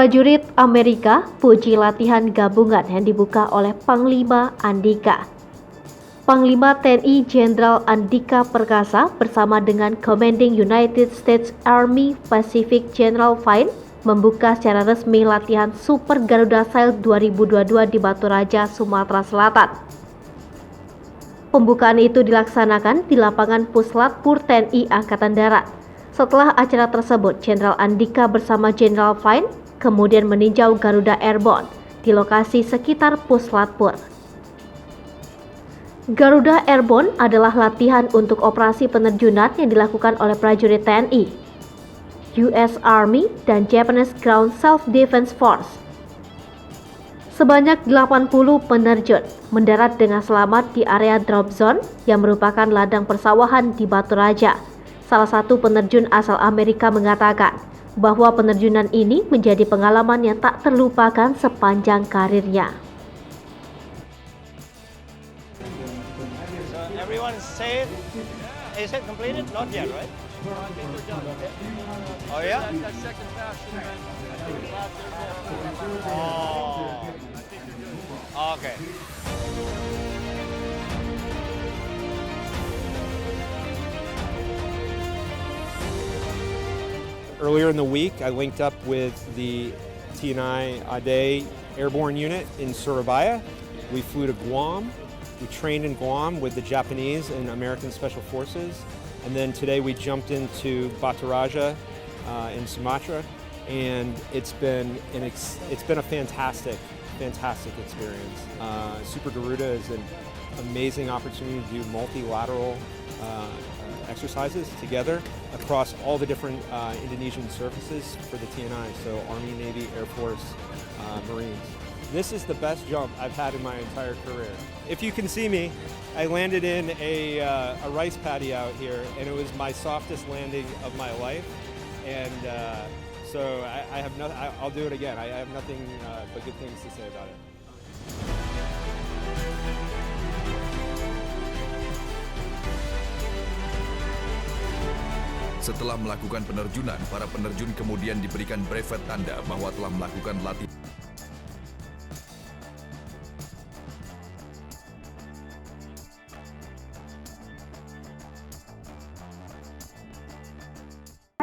Prajurit Amerika puji latihan gabungan yang dibuka oleh Panglima Andika. Panglima TNI Jenderal Andika Perkasa bersama dengan Commanding United States Army Pacific General Fine membuka secara resmi latihan Super Garuda Shield 2022 di Batu Raja, Sumatera Selatan. Pembukaan itu dilaksanakan di lapangan Puslatpur TNI Angkatan Darat. Setelah acara tersebut, Jenderal Andika bersama Jenderal Fine kemudian meninjau Garuda Airborne di lokasi sekitar Puslatpur. Garuda Airborne adalah latihan untuk operasi penerjunan yang dilakukan oleh prajurit TNI, US Army, dan Japanese Ground Self-Defense Force. Sebanyak 80 penerjun mendarat dengan selamat di area drop zone yang merupakan ladang persawahan di Batu Raja. Salah satu penerjun asal Amerika mengatakan bahwa penerjunan ini menjadi pengalaman yang tak terlupakan sepanjang karirnya. So everyone is safe. Is it completed? Not yet, right? Oh yeah? Oh. Okay. Earlier in the week, I linked up with the TNI Ade Airborne Unit in Surabaya. We flew to Guam. We trained in Guam with the Japanese and American Special Forces. And then today we jumped into Batu Raja in Sumatra. And it's been a fantastic experience. Super Garuda is an amazing opportunity to do multilateral exercises together across all the different Indonesian services for the TNI, so Army, Navy, Air Force, Marines. This is the best jump I've had in my entire career. If you can see me, I landed in a rice paddy out here, and it was my softest landing of my life. And so I have nothing. I'll do it again. I have nothing but good things to say about it. Setelah melakukan penerjunan, para penerjun kemudian diberikan brevet tanda bahwa telah melakukan latihan.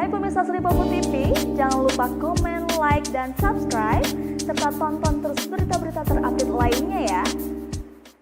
Hai pemirsa Sri Popo TV, jangan lupa komen, like, dan subscribe, serta tonton terus berita-berita terupdate lainnya ya.